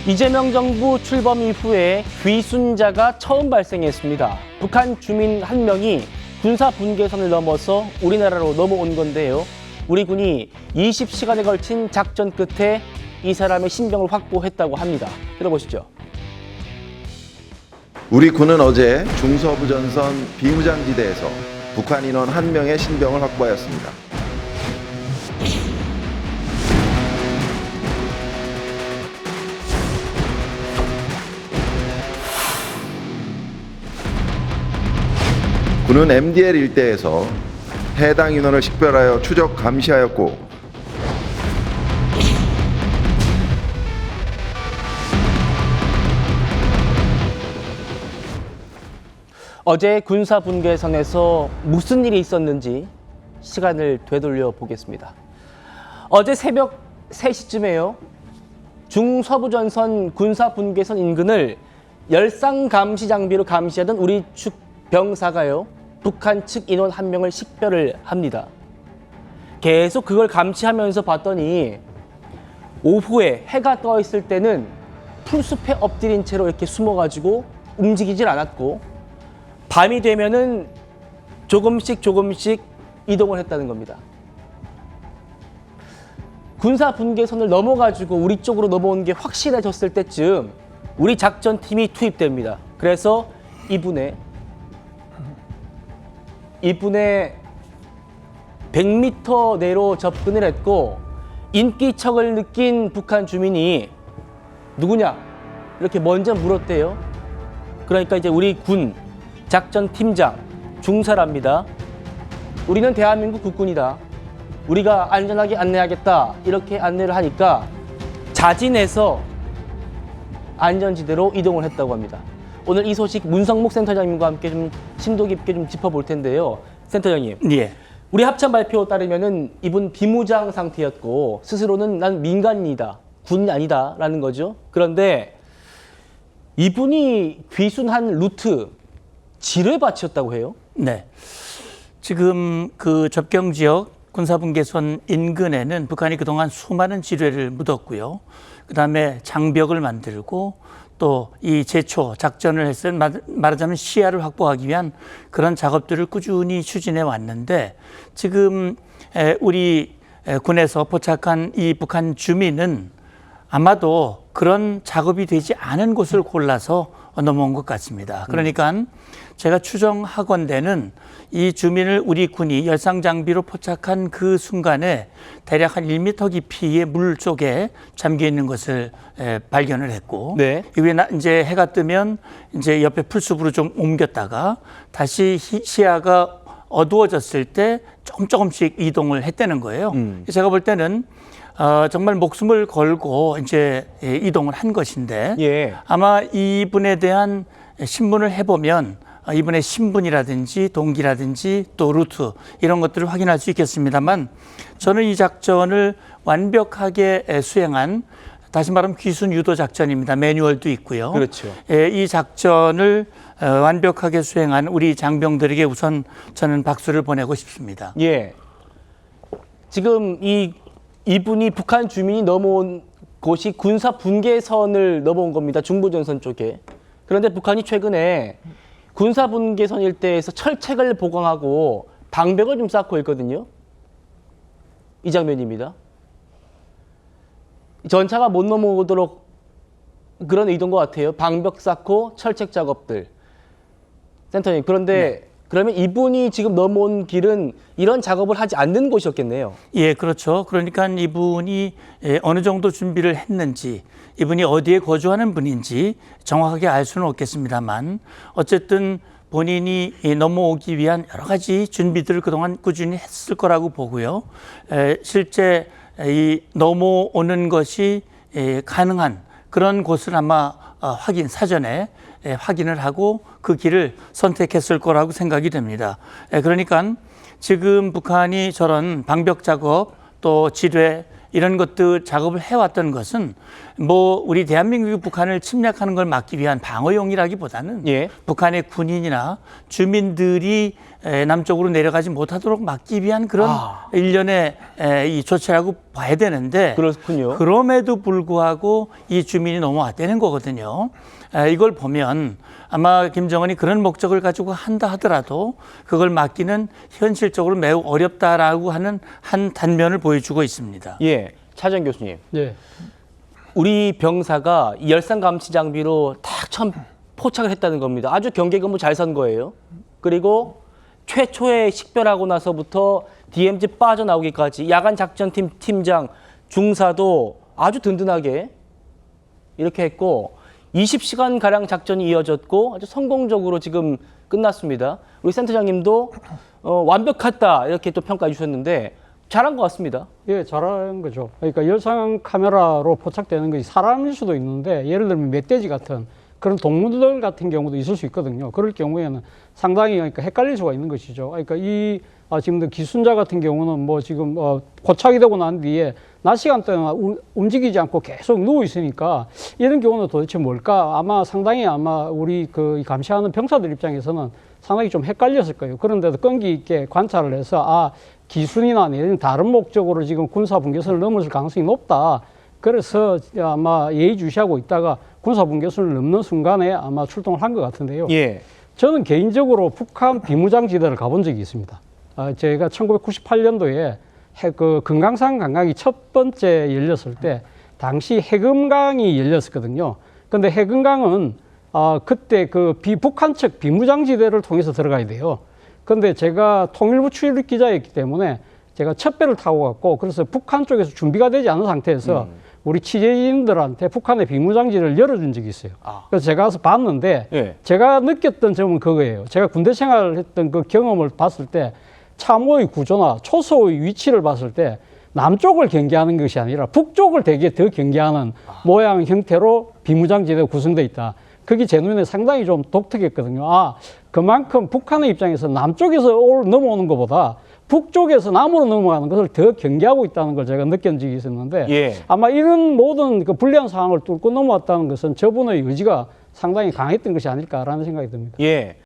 이재명 정부 출범 이후에 귀순자가 처음 발생했습니다. 북한 주민 한 명이 군사 분계선을 넘어서 우리나라로 넘어온 건데요. 우리 군이 20시간에 걸친 작전 끝에 이 사람의 신병을 확보했다고 합니다. 들어보시죠. 우리 군은 어제 중서부 전선 비무장지대에서 북한 인원 1명의 신병을 확보하였습니다. 군은 MDL 일대에서 해당 인원을 식별하여 추적 감시하였고 어제 군사 분계선에서 무슨 일이 있었는지 시간을 되돌려 보겠습니다. 어제 새벽 3시쯤에요. 중서부 전선 군사 분계선 인근을 열상 감시 장비로 감시하던 우리 측 병사가요. 북한 측 인원 1명을 식별을 합니다. 계속 그걸 감시하면서 봤더니 오후에 해가 떠 있을 때는 풀숲에 엎드린 채로 이렇게 숨어가지고 움직이질 않았고 밤이 되면은 조금씩 이동을 했다는 겁니다. 군사 분계선을 넘어가지고 우리 쪽으로 넘어온 게 확실해졌을 때쯤 우리 작전팀이 투입됩니다. 그래서 이분의 100m 내로 접근을 했고 인기척을 느낀 북한 주민이 누구냐? 이렇게 먼저 물었대요. 그러니까 이제 우리 군 작전팀장 중사랍니다. 우리는 대한민국 국군이다. 우리가 안전하게 안내하겠다. 이렇게 안내를 하니까 자진해서 안전지대로 이동을 했다고 합니다. 오늘 이 소식 문성목 센터장님과 함께 좀 심도 깊게 좀 짚어볼 텐데요. 센터장님. 예. 우리 합참 발표 따르면은 이분 비무장 상태였고 스스로는 난 민간인이다. 군이 아니다라는 거죠. 그런데 이분이 귀순한 루트 지뢰밭이었다고 해요? 네. 지금 그 접경 지역 군사분계선 인근에는 북한이 그동안 수많은 지뢰를 묻었고요. 그다음에 장벽을 만들고 또 이 제초 작전을 했을 말하자면 시야를 확보하기 위한 그런 작업들을 꾸준히 추진해 왔는데 지금 우리 군에서 포착한 이 북한 주민은 아마도 그런 작업이 되지 않은 곳을 골라서 넘어온 것 같습니다. 그러니까 제가 추정하건대는 이 주민을 우리 군이 열상장비로 포착한 그 순간에 대략 한 1m 깊이의 물 속에 잠겨 있는 것을 발견을 했고, 네. 이후에 이제 해가 뜨면 이제 옆에 풀숲으로 좀 옮겼다가 다시 시야가 어두워졌을 때 조금씩 이동을 했다는 거예요. 제가 볼 때는 정말 목숨을 걸고 이제 이동을 한 것인데 예. 아마 이분에 대한 신문을 해보면 이분의 신분이라든지 동기라든지 또 루트 이런 것들을 확인할 수 있겠습니다만 저는 이 작전을 완벽하게 수행한 다시 말하면 귀순 유도 작전입니다. 매뉴얼도 있고요. 그렇죠. 이 작전을 완벽하게 수행한 우리 장병들에게 우선 저는 박수를 보내고 싶습니다. 예. 지금 이분이 북한 주민이 넘어온 곳이 군사 분계선을 넘어온 겁니다. 중부전선 쪽에. 그런데 북한이 최근에 군사 분계선 일대에서 철책을 보강하고 방벽을 좀 쌓고 있거든요. 이 장면입니다. 전차가 못 넘어오도록 그런 의도인 것 같아요. 방벽 쌓고 철책 작업들. 센터님, 그런데 그러면 이분이 지금 넘어온 길은 이런 작업을 하지 않는 곳이었겠네요. 예, 그렇죠. 그러니까 이분이 어느 정도 준비를 했는지, 이분이 어디에 거주하는 분인지 정확하게 알 수는 없겠습니다만 어쨌든 본인이 넘어오기 위한 여러 가지 준비들을 그동안 꾸준히 했을 거라고 보고요. 실제 이 넘어오는 것이 가능한 그런 곳을 아마 사전에 확인을 하고 그 길을 선택했을 거라고 생각이 됩니다. 그러니까 지금 북한이 저런 방벽 작업 또 지뢰 이런 것들 작업을 해왔던 것은 뭐 우리 대한민국이 북한을 침략하는 걸 막기 위한 방어용이라기보다는 예. 북한의 군인이나 주민들이 남쪽으로 내려가지 못하도록 막기 위한 그런 일련의 이 조치라고 봐야 되는데 그렇군요. 그럼에도 불구하고 이 주민이 넘어왔다는 거거든요. 이걸 보면 아마 김정은이 그런 목적을 가지고 한다 하더라도 그걸 막기는 현실적으로 매우 어렵다라고 하는 한 단면을 보여주고 있습니다. 예. 차정 교수님. 네. 우리 병사가 이 열상 감시 장비로 딱 처음 포착을 했다는 겁니다. 아주 경계 근무 잘 선 거예요. 그리고 최초에 식별하고 나서부터 DMZ 빠져나오기까지 야간 작전팀 팀장 중사도 아주 든든하게 이렇게 했고 20시간 가량 작전이 이어졌고 아주 성공적으로 지금 끝났습니다. 우리 센터장님도 완벽했다 이렇게 또 평가해 주셨는데 잘한 것 같습니다. 예, 잘한 거죠. 그러니까 열상 카메라로 포착되는 것이 사람일 수도 있는데 예를 들면 멧돼지 같은 그런 동물들 같은 경우도 있을 수 있거든요. 그럴 경우에는 상당히 그러니까 헷갈릴 수가 있는 것이죠. 그러니까 이 지금 기순자 같은 경우는 뭐 지금 포착이 되고 난 뒤에 낮 시간 동안 움직이지 않고 계속 누워 있으니까 이런 경우는 도대체 뭘까? 아마 상당히 우리 그 감시하는 병사들 입장에서는 상당히 좀 헷갈렸을 거예요. 그런데도 끈기 있게 관찰을 해서 기순이나 이런 다른 목적으로 지금 군사 분계선을 넘어설 가능성이 높다. 그래서 아마 예의주시하고 있다가 군사 분계선을 넘는 순간에 아마 출동을 한 것 같은데요. 예. 저는 개인적으로 북한 비무장지대를 가본 적이 있습니다. 제가 1998년도에 그 금강산 관광이 첫 번째 열렸을 때 당시 해금강이 열렸었거든요. 근데 해금강은 그때 그 북한 측 비무장지대를 통해서 들어가야 돼요. 근데 제가 통일부 출입 기자였기 때문에 제가 첫 배를 타고 갔고 그래서 북한 쪽에서 준비가 되지 않은 상태에서 우리 취재진들한테 북한의 비무장지대를 열어준 적이 있어요. 그래서 제가 가서 봤는데 예. 제가 느꼈던 점은 그거예요. 제가 군대 생활을 했던 그 경험을 봤을 때 참호의 구조나 초소의 위치를 봤을 때 남쪽을 경계하는 것이 아니라 북쪽을 되게 더 경계하는 모양 형태로 비무장지대가 구성되어 있다. 그게 제 눈에 상당히 좀 독특했거든요. 그만큼 북한의 입장에서 남쪽에서 넘어오는 것보다 북쪽에서 남으로 넘어가는 것을 더 경계하고 있다는 걸 제가 느낀 적이 있었는데 예. 아마 이런 모든 그 불리한 상황을 뚫고 넘어왔다는 것은 저분의 의지가 상당히 강했던 것이 아닐까라는 생각이 듭니다. 예.